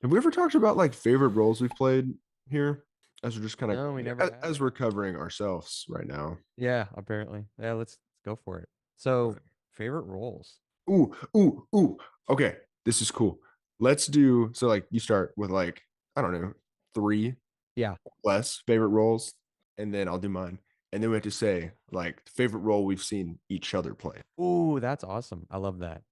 Have we ever talked about like favorite roles we've played here? As we're just kind of No, we never as have. we're covering ourselves right now. Yeah, apparently. Yeah, let's go for it. So, Okay. favorite roles. Ooh, ooh, ooh. Okay, this is cool. Let's do so. Like you start with like I don't know three Yeah. less favorite roles, and then I'll do mine, and then we have to say like the favorite role we've seen each other play. Ooh, that's awesome. I love that.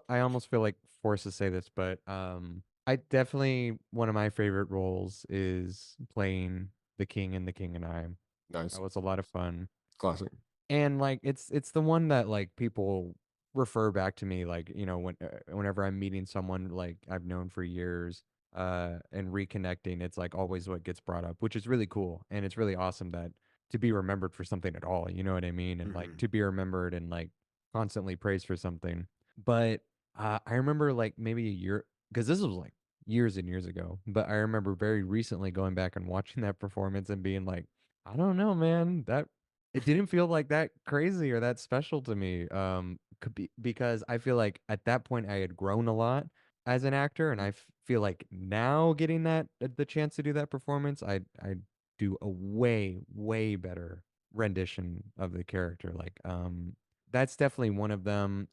I almost feel like forced to say this, but I definitely one of my favorite roles is playing the king in The King and I. That Nice, was a lot of fun. classic. And like it's the one that like people refer back to me like, whenever I'm meeting someone like I've known for years and reconnecting, it's like always what gets brought up, which is really cool. And it's really awesome that to be remembered for something at all, you know what I mean? And like Hmm. to be remembered and like constantly praised for something. But I remember like maybe a year because this was like years and years ago, but I remember very recently going back and watching that performance and being like, I don't know, man. That it didn't feel like that crazy or that special to me. Could be because I feel like at that point I had grown a lot as an actor, and feel like now getting the chance to do that performance, I do a way better rendition of the character. Like, that's definitely one of them.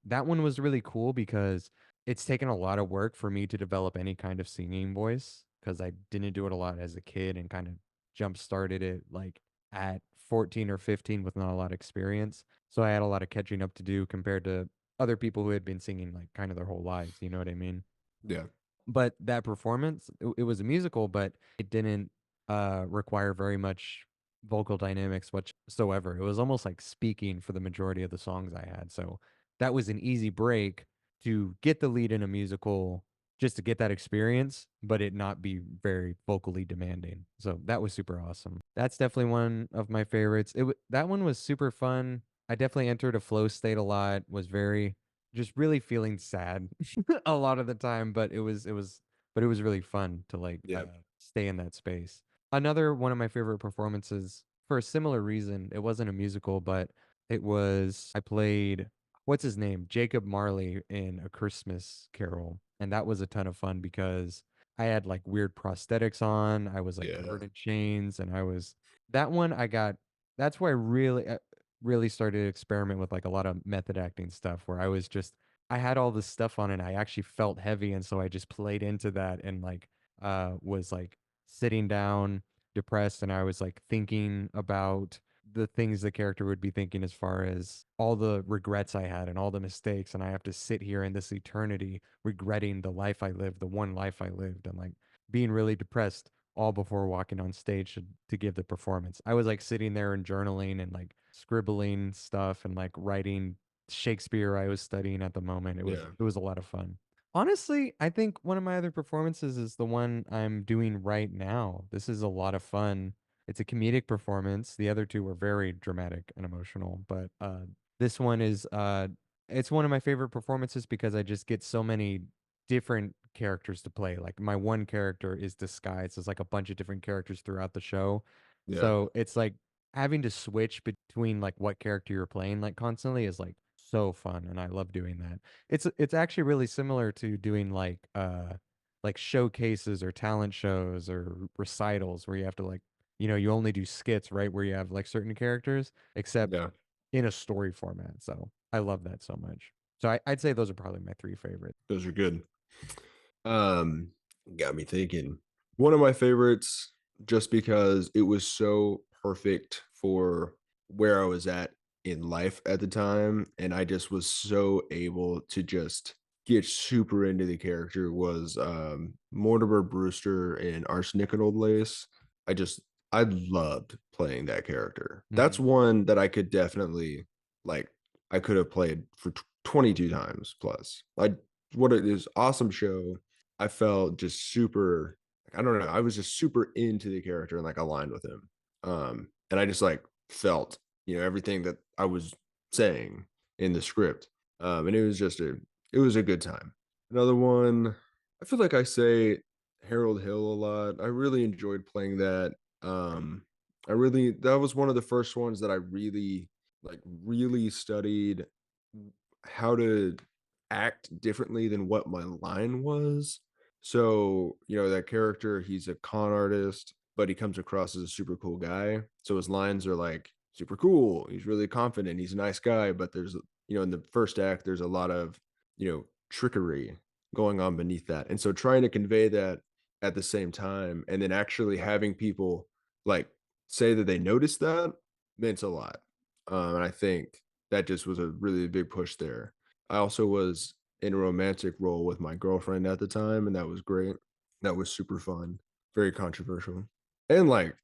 That one was really cool because it's taken a lot of work for me to develop any kind of singing voice because I didn't do it a lot as a kid and kind of jump started it like at 14 or 15 with not a lot of experience. So I had a lot of catching up to do compared to other people who had been singing like kind of their whole lives, you know what I mean? Yeah, But that performance, it was a musical, but it didn't require very much vocal dynamics whatsoever. It was almost like speaking for the majority of the songs I had. So that was an easy break to get the lead in a musical just to get that experience, but it not be very vocally demanding. So that was super awesome. That's definitely one of my favorites. That one was super fun. I definitely entered a flow state a lot, was very just really feeling sad a lot of the time, but it was really fun to like yeah, stay in that space. Another one of my favorite performances for a similar reason, it wasn't a musical, but I played what's his name? Jacob Marley in A Christmas Carol. And that was a ton of fun because I had like weird prosthetics on. I was like yeah, covered in chains and that one I got that's where I really started to experiment with like a lot of method acting stuff where I had all this stuff on and I actually felt heavy and so I just played into that and like was like sitting down depressed and I was like thinking about the things the character would be thinking as far as all the regrets I had and all the mistakes and I have to sit here in this eternity regretting the life I lived, the one life I lived and like being really depressed all before walking on stage to give the performance. I was like sitting there and journaling and like scribbling stuff and like writing Shakespeare I was studying at the moment. yeah. It was a lot of fun. Honestly, I think one of my other performances is the one I'm doing right now. This is a lot of fun. It's a comedic performance. The other two were very dramatic and emotional, but this one is it's one of my favorite performances because I just get so many different characters to play. Like my one character is disguised as like a bunch of different characters throughout the show. Yeah. So it's like having to switch between like what character you're playing like constantly is like so fun and I love doing that. It's actually really similar to doing like showcases or talent shows or recitals where you have to like you only do skits, right, where you have like certain characters except Yeah. in a story format. So I love that so much. So I'd say those are probably my three favorites. Those are good. Um, got me thinking. One of my favorites, just because it was so perfect for where I was at in life at the time, and I just was so able to just get super into the character was Mortimer Brewster in Arsenic and Old Lace. I loved playing that character. That's Mhm. one that I could definitely like I could have played for 22 times plus. I what it is awesome show. I felt just super I don't know, I was just super into the character and, like, aligned with him. And I just, like, felt, everything that I was saying in the script. And it was a good time. Another one, I feel like I say Harold Hill a lot. I really enjoyed playing that. That was one of the first ones that I really, like, really studied how to act differently than what my line was. So, that character, he's a con artist, but he comes across as a super cool guy. So his lines are like super cool. He's really confident. He's a nice guy, but in the first act, there's a lot of, trickery going on beneath that. And so trying to convey that at the same time and then actually having people like say that they noticed that meant a lot. And I think that just was a really big push there. I also was in a romantic role with my girlfriend at the time, and that was great. That was super fun, very controversial. And, like,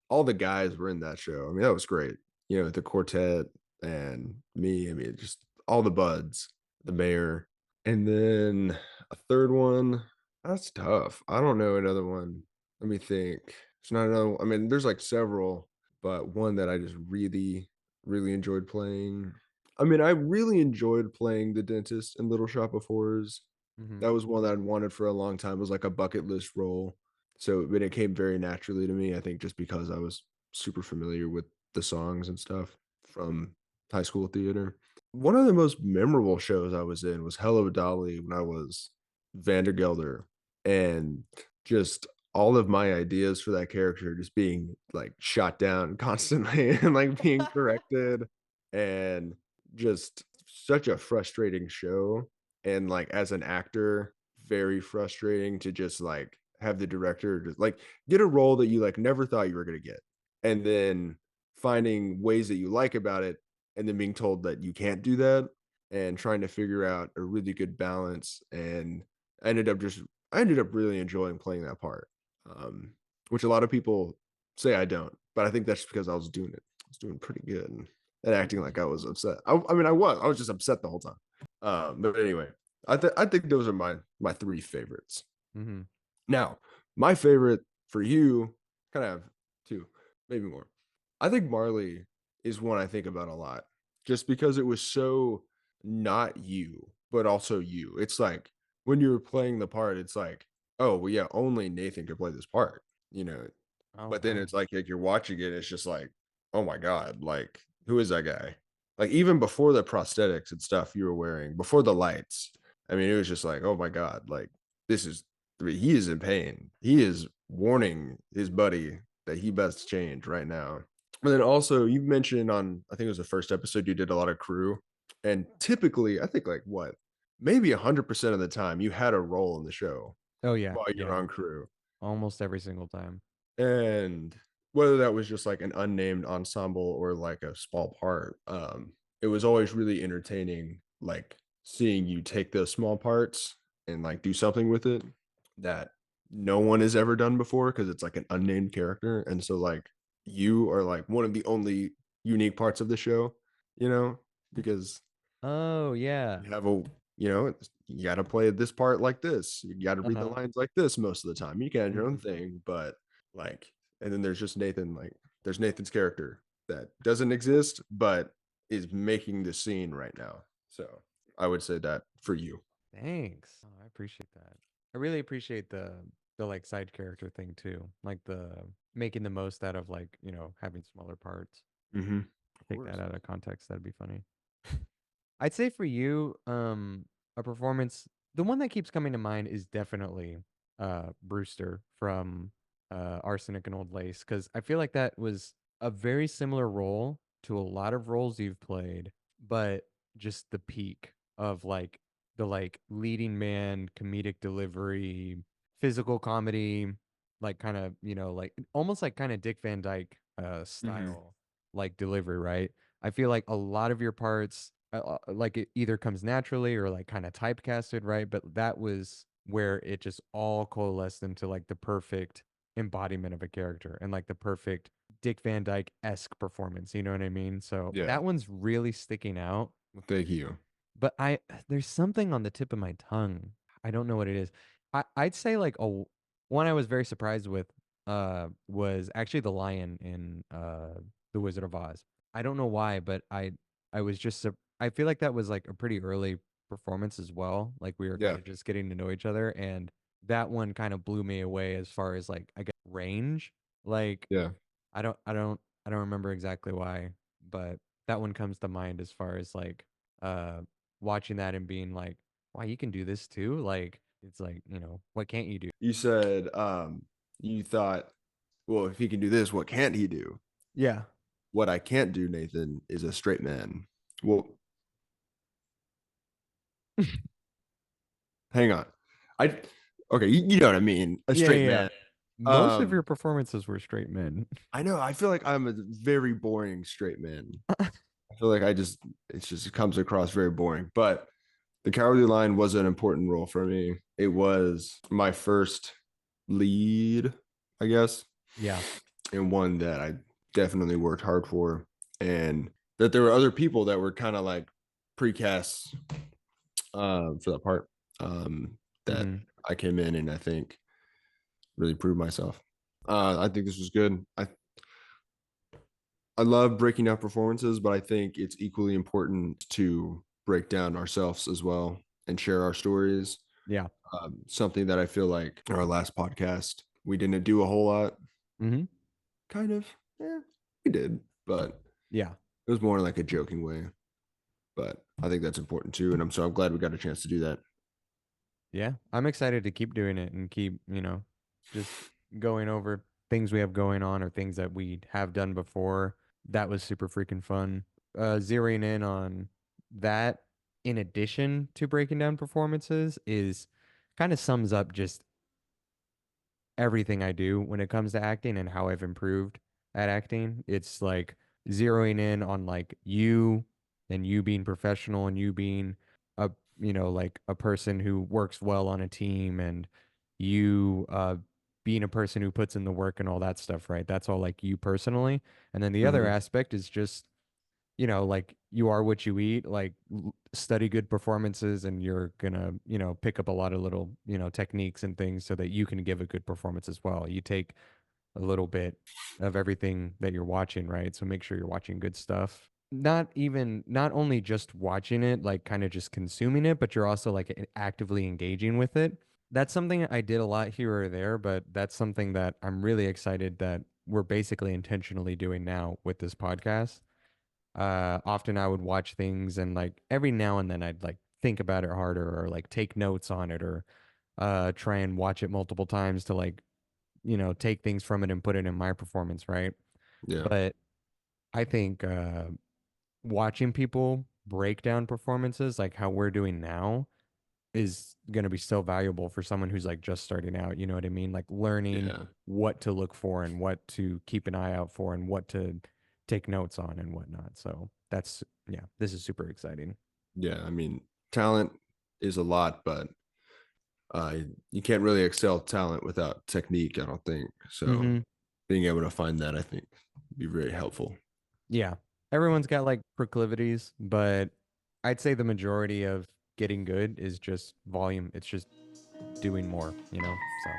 all the guys were in that show. I mean, that was great. The quartet and me, I mean, just all the buds, the mayor. And then a third one, that's tough. I don't know another one. Let me think. It's not another I mean, there's, like, several, but one that I just really, really enjoyed playing. I mean, I really enjoyed playing the dentist in Little Shop of Horrors. Hmm. That was one that I'd wanted for a long time. It was like a bucket list role. So, but it came very naturally to me, I think just because I was super familiar with the songs and stuff from high school theater. One of the most memorable shows I was in was Hello Dolly when I was Vandergelder, and just all of my ideas for that character just being, like, shot down constantly and, like, being corrected, and just such a frustrating show, and, like, as an actor, very frustrating to just, like, have the director just, like, get a role that you, like, never thought you were gonna get, and then finding ways that you like about it, and then being told that you can't do that, and trying to figure out a really good balance, and I ended up really enjoying playing that part, which a lot of people say I don't, but I think that's because I was doing it. I was doing pretty good and acting like I was upset. I mean, I was just upset the whole time. But anyway, I think those are my 3 favorites. Hmm. Now, my favorite for you, kind of have 2, maybe more. I think Marley is one I think about a lot, just because it was so not you, but also you. It's like when you were playing the part, it's like, oh, well, yeah, only Nathan could play this part, you know. Oh But then wow. it's like you're watching it, it's just like, oh my God, like who is that guy? Like even before the prosthetics and stuff you were wearing, before the lights, I mean, it was just like, oh my God, like this is he is in pain. He is warning his buddy that he best change right now. And then also you mentioned on I think it was the first episode you did a lot of crew. And typically, I think like what, maybe 100% of the time you had a role in the show Oh yeah, while you're yeah. on crew. Almost every single time. And whether that was just like an unnamed ensemble or like a small part, it was always really entertaining, like seeing you take those small parts and like do something with it that no one has ever done before because it's like an unnamed character. And so like you are like one of the only unique parts of the show, because Oh yeah. you have you got to play this part like this. You got to read the Uh-huh. lines like this most of the time. You can have your own Hmm. thing, but like, and then there's just Nathan. Like, there's Nathan's character that doesn't exist, but is making the scene right now. So I would say that for you. Thanks. Oh, I appreciate that. I really appreciate the like side character thing too. Like the making the most out of like, having smaller parts. Of Take that course. out of context, that'd be funny. I'd say for you, a performance, the one that keeps coming to mind is definitely Brewster from Arsenic and Old Lace, because I feel like that was a very similar role to a lot of roles you've played, but just the peak of like the like leading man, comedic delivery, physical comedy, like kind of, like almost like kind of Dick Van Dyke Hmm. style like delivery, right? I feel like a lot of your parts, like it either comes naturally or like kind of typecasted, right? But that was where it just all coalesced into like the perfect embodiment of a character and like the perfect Dick Van Dyke esque performance. You know what I mean? So Yeah. that one's really sticking out. Well, thank you. But there's something on the tip of my tongue. I don't know what it is. I'd say like one I was very surprised with was actually the lion in The Wizard of Oz. I don't know why, but I was just I feel like that was like a pretty early performance as well. Like we were kind Yeah. of just getting to know each other, and that one kind of blew me away as far as like I guess range. Like Yeah. I don't remember exactly why, but that one comes to mind as far as like uh watching that and being like, wow, you can do this too. Like It's like, you know, what can't you do? You said you thought, well, if he can do this, what can't he do? Yeah. What I can't do, Nathan, is a straight man. Well, hang on. I okay, you know what I mean. A Yeah, straight yeah, yeah. man. Most of your performances were straight men. I know. I feel like I'm a very boring straight man. I feel like it comes across very boring. But the Cowardly Lion was an important role for me. It was my first lead, I guess, Yeah. and one that I definitely worked hard for. And that there were other people that were kind of like precasts for that part that Hmm. I came in and I think really proved myself. I think this was good. I love breaking down performances, but I think it's equally important to break down ourselves as well and share our stories. Yeah. Something that I feel like in our last podcast, we didn't do a whole lot. Hmm. Kind of. Yeah, we did, but Yeah. it was more like a joking way. But I think that's important too. And I'm glad we got a chance to do that. Yeah. I'm excited to keep doing it and keep, you know, just going over things we have going on or things that we have done before. That was super freaking fun. Zeroing in on that in addition to breaking down performances is kind of sums up just everything I do when it comes to acting and how I've improved at acting. It's like zeroing in on like you and you being professional and you being a, you know, like a person who works well on a team and you being a person who puts in the work and all that stuff, right? That's all like you personally. And then the other Mhm. aspect is just, you know, like you are what you eat, like study good performances and you're gonna, you know, pick up a lot of little, you know, techniques and things so that you can give a good performance as well. You take a little bit of everything that you're watching, right? So make sure you're watching good stuff. Not only just watching it, like kind of just consuming it, but you're also like actively engaging with it. That's something I did a lot here or there, but that's something that I'm really excited that we're basically intentionally doing now with this podcast. Often I would watch things and like every now and then I'd like think about it harder or like take notes on it or try and watch it multiple times to like, you know, take things from it and put it in my performance, right? Yeah. But I think watching people break down performances like how we're doing now is going to be so valuable for someone who's like just starting out, you know what I mean? Like learning Yeah. what to look for and what to keep an eye out for and what to take notes on and whatnot. So that's, yeah, this is super exciting. Yeah. I mean, talent is a lot, but uh, you can't really excel talent without technique, I don't think. So Hmm. being able to find that, I think, would be very helpful. Yeah. Everyone's got like proclivities, but I'd say the majority of getting good is just volume. It's just doing more, you know? So.